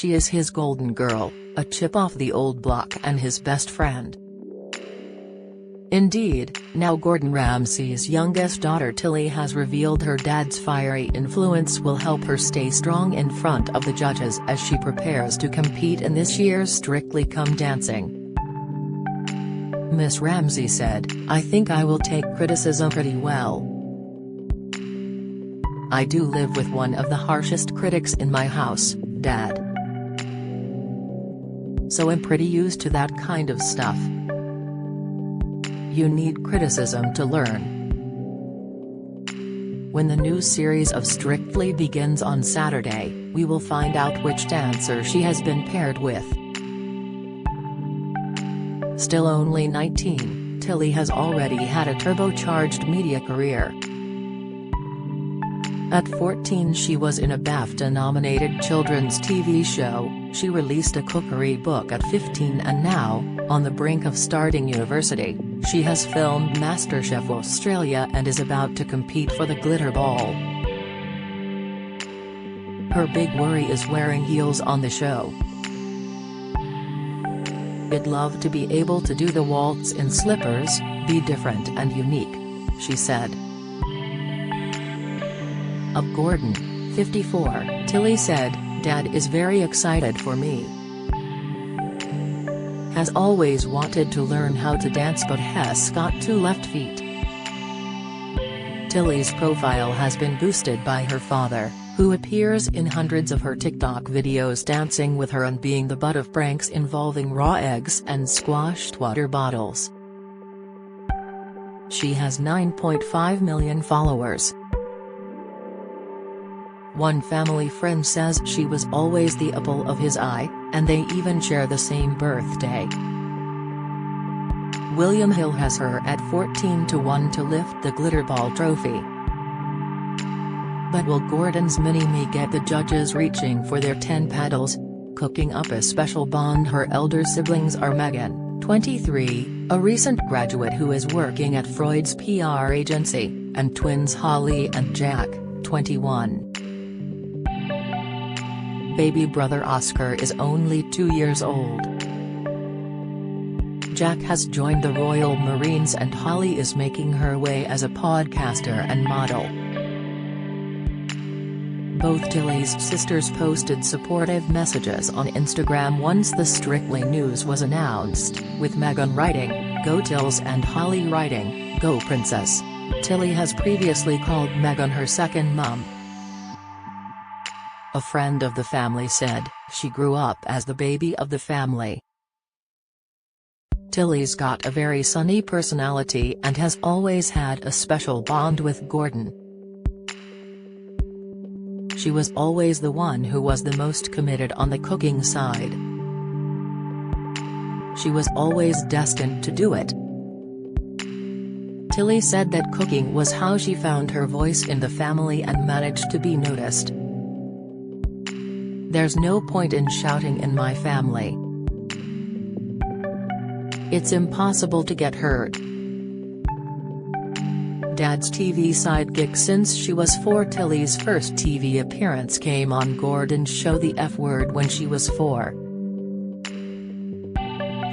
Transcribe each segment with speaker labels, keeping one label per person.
Speaker 1: She is his golden girl, a chip off the old block and his best friend. Indeed, now Gordon Ramsay's youngest daughter Tilly has revealed her dad's fiery influence will help her stay strong in front of the judges as she prepares to compete in this year's Strictly Come Dancing. Miss Ramsay said, "I think I will take criticism pretty well. I do live with one of the harshest critics in my house, Dad. So I'm pretty used to that kind of stuff. You need criticism to learn." When the new series of Strictly begins on Saturday, we will find out which dancer she has been paired with. Still only 19, Tilly has already had a turbocharged media career. At 14 she was in a BAFTA-nominated children's TV show, she released a cookery book at 15 and now, on the brink of starting university, she has filmed MasterChef Australia and is about to compete for the glitterball. Her big worry is wearing heels on the show. "I'd love to be able to do the waltz in slippers, be different and unique," she said. Of Gordon, 54, Tilly said, "Dad is very excited for me. Has always wanted to learn how to dance but has got 2 left feet." Tilly's profile has been boosted by her father, who appears in hundreds of her TikTok videos dancing with her and being the butt of pranks involving raw eggs and squashed water bottles. She has 9.5 million followers. One family friend says she was always the apple of his eye, and they even share the same birthday. William Hill has her at 14-1 to lift the glitterball trophy. But will Gordon's mini-me get the judges reaching for their 10 paddles? Cooking up a special bond. Her elder siblings are Megan, 23, a recent graduate who is working at Freud's PR agency, and twins Holly and Jack, 21. Baby brother Oscar is only 2 years old. Jack has joined the Royal Marines and Holly is making her way as a podcaster and model. Both Tilly's sisters posted supportive messages on Instagram once the Strictly news was announced, with Megan writing, "Go Tills" and Holly writing, "Go Princess." Tilly has previously called Megan her second mum. A friend of the family said, she grew up as the baby of the family. Tilly's got a very sunny personality and has always had a special bond with Gordon. She was always the one who was the most committed on the cooking side. She was always destined to do it. Tilly said that cooking was how she found her voice in the family and managed to be noticed. "There's no point in shouting in my family. It's impossible to get heard." Dad's TV sidekick since she was 4. Tilly's first TV appearance came on Gordon's show The F Word when she was 4.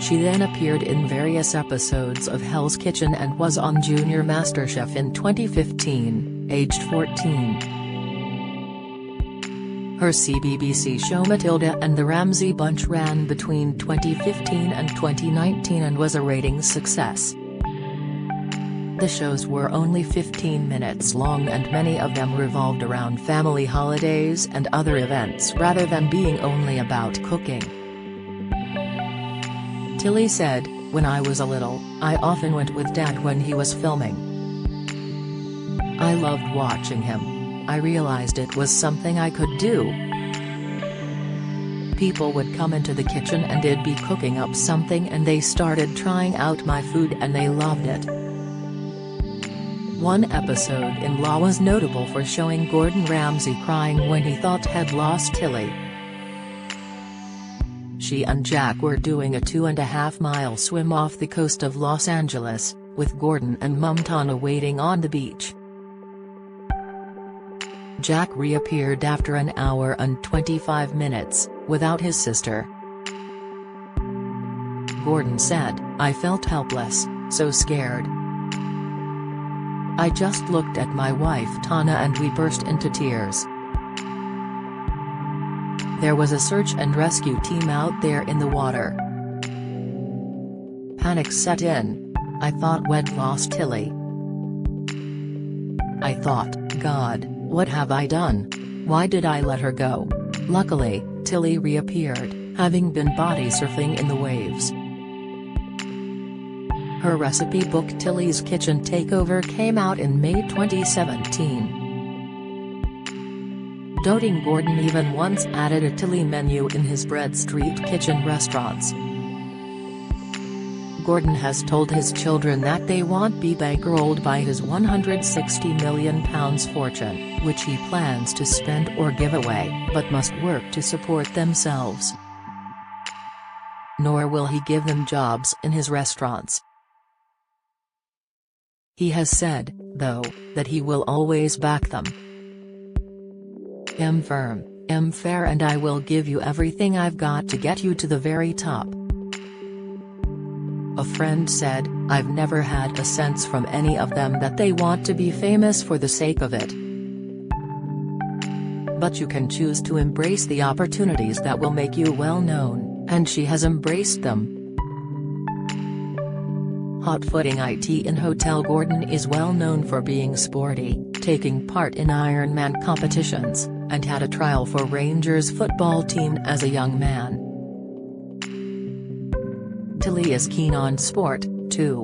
Speaker 1: She then appeared in various episodes of Hell's Kitchen and was on Junior MasterChef in 2015, aged 14. Her CBBC show Matilda and the Ramsay Bunch ran between 2015 and 2019 and was a ratings success. The shows were only 15 minutes long and many of them revolved around family holidays and other events rather than being only about cooking. Tilly said, "When I was a little, I often went with Dad when he was filming. I loved watching him. I realized it was something I could do. People would come into the kitchen and they'd be cooking up something and they started trying out my food and they loved it." One episode in Law was notable for showing Gordon Ramsay crying when he thought he'd lost Tilly. She and Jack were doing a 2.5-mile swim off the coast of Los Angeles, with Gordon and Mum Tana waiting on the beach. Jack reappeared after an hour and 25 minutes, without his sister. Gordon said, "I felt helpless, so scared. I just looked at my wife Tana and we burst into tears. There was a search and rescue team out there in the water. Panic set in. I thought we'd lost Tilly. I thought, God, what have I done? Why did I let her go?" Luckily, Tilly reappeared, having been body surfing in the waves. Her recipe book Tilly's Kitchen Takeover came out in May 2017. Doting Gordon even once added a Tilly menu in his Bread Street kitchen restaurants. Gordon has told his children that they won't be bankrolled by his £160 million fortune, which he plans to spend or give away, but must work to support themselves. Nor will he give them jobs in his restaurants. He has said, though, that he will always back them. "I'm firm, I'm fair, and I will give you everything I've got to get you to the very top." A friend said, "I've never had a sense from any of them that they want to be famous for the sake of it. But you can choose to embrace the opportunities that will make you well known, and she has embraced them." Hot-footing it in hotel. Gordon is well known for being sporty, taking part in Ironman competitions, and had a trial for Rangers football team as a young man. Tilly is keen on sport, too.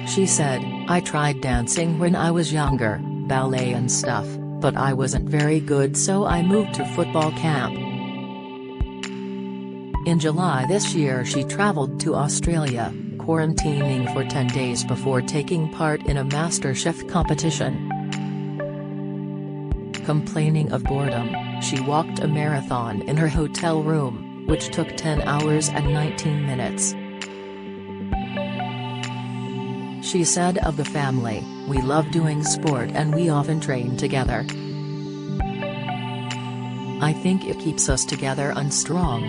Speaker 1: She said, "I tried dancing when I was younger, ballet and stuff, but I wasn't very good, so I moved to football camp." In July this year she traveled to Australia, quarantining for 10 days before taking part in a MasterChef competition. Complaining of boredom, she walked a marathon in her hotel room, which took 10 hours and 19 minutes. She said of the family, "We love doing sport and we often train together. I think it keeps us together and strong.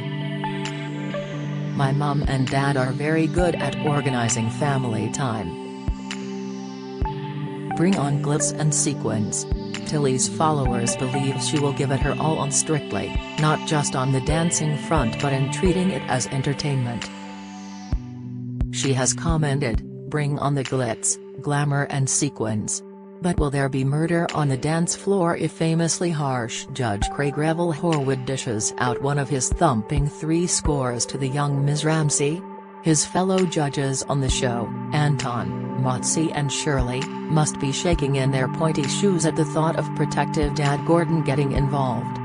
Speaker 1: My mum and dad are very good at organizing family time. Bring on glitz and sequins." Tilly's followers believe she will give it her all on Strictly, not just on the dancing front but in treating it as entertainment. She has commented, "Bring on the glitz, glamour and sequins. But will there be murder on the dance floor if famously harsh Judge Craig Revel Horwood dishes out one of his thumping 3 scores to the young Ms. Ramsay?" His fellow judges on the show, Anton, Motzi and Shirley, must be shaking in their pointy shoes at the thought of protective dad Gordon getting involved.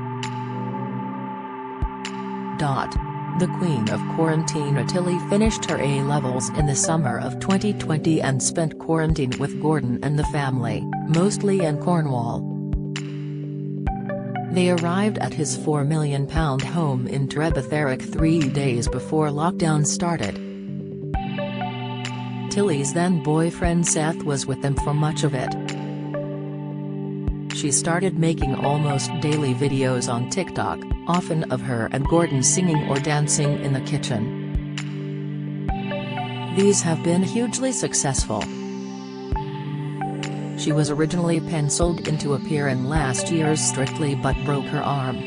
Speaker 1: The Queen of Quarantine. Tilly finished her A-levels in the summer of 2020 and spent quarantine with Gordon and the family, mostly in Cornwall. They arrived at his £4 million home in Trebetherick 3 days before lockdown started. Tilly's then-boyfriend Seth was with them for much of it. She started making almost daily videos on TikTok, often of her and Gordon singing or dancing in the kitchen. These have been hugely successful. She was originally penciled in to appear in last year's Strictly but broke her arm.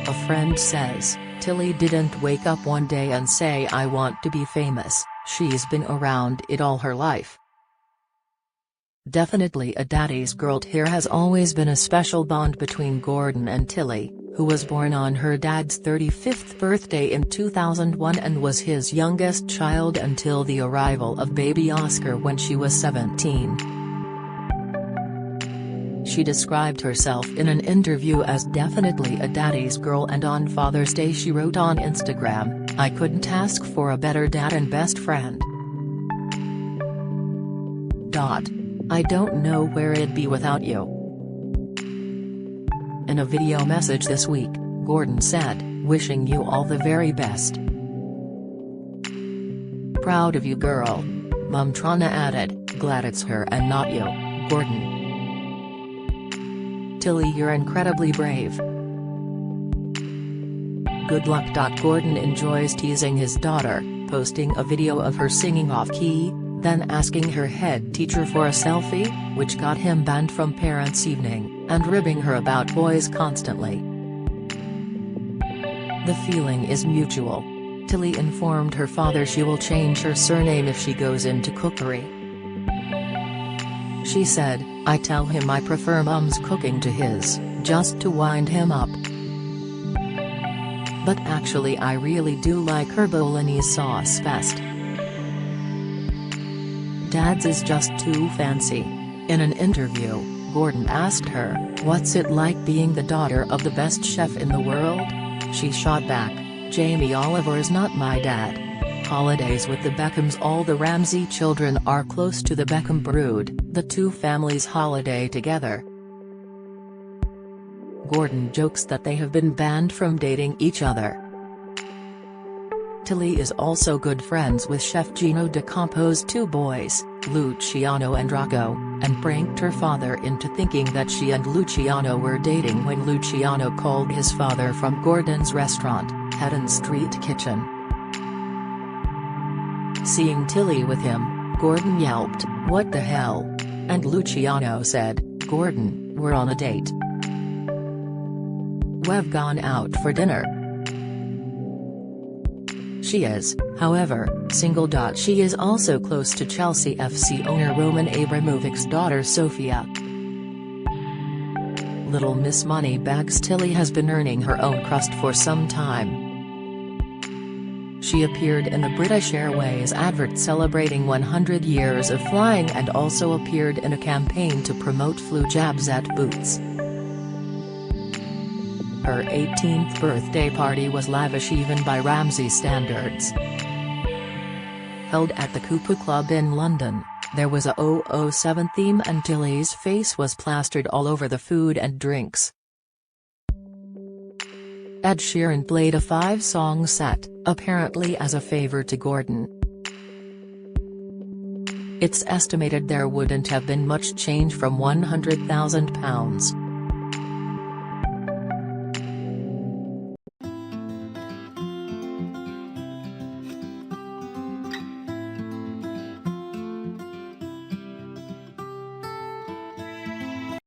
Speaker 1: A friend says, "Tilly didn't wake up one day and say I want to be famous, she's been around it all her life." Definitely a daddy's girl. Here has always been a special bond between Gordon and Tilly, who was born on her dad's 35th birthday in 2001 and was his youngest child until the arrival of baby Oscar when she was 17. She described herself in an interview as definitely a daddy's girl, and on Father's Day she wrote on Instagram, "I couldn't ask for a better dad and best friend. I don't know where it'd be without you." In a video message this week, Gordon said, "Wishing you all the very best. Proud of you, girl." Mum Trana added, "Glad it's her and not you, Gordon." "Tilly, you're incredibly brave. Good luck." Gordon enjoys teasing his daughter, posting a video of her singing off-key, then asking her head teacher for a selfie, which got him banned from Parents' Evening, and ribbing her about boys constantly. The feeling is mutual. Tilly informed her father she will change her surname if she goes into cookery. She said, "I tell him I prefer Mum's cooking to his, just to wind him up. But actually I really do like her bolognese sauce best. Dad's is just too fancy." In an interview, Gordon asked her, "What's it like being the daughter of the best chef in the world?" She shot back, "Jamie Oliver's not my dad. Holidays with the Beckhams. All the Ramsay children are close to the Beckham brood, the two families holiday together." Gordon jokes that they have been banned from dating each other. Tilly is also good friends with chef Gino D'Acampo's two boys, Luciano and Rocco, and pranked her father into thinking that she and Luciano were dating when Luciano called his father from Gordon's restaurant, Haddon Street Kitchen. Seeing Tilly with him, Gordon yelped, "What the hell?" And Luciano said, "Gordon, we're on a date. We've gone out for dinner." She is, however, single. She is also close to Chelsea FC owner Roman Abramovich's daughter Sofia. Little Miss Moneybags Tilly has been earning her own crust for some time. She appeared in the British Airways advert celebrating 100 years of flying and also appeared in a campaign to promote flu jabs at Boots. Her 18th birthday party was lavish even by Ramsay standards. Held at the Cooper Club in London, there was a 007 theme and Tilly's face was plastered all over the food and drinks. Ed Sheeran played a 5-song set, apparently as a favor to Gordon. It's estimated there wouldn't have been much change from £100,000.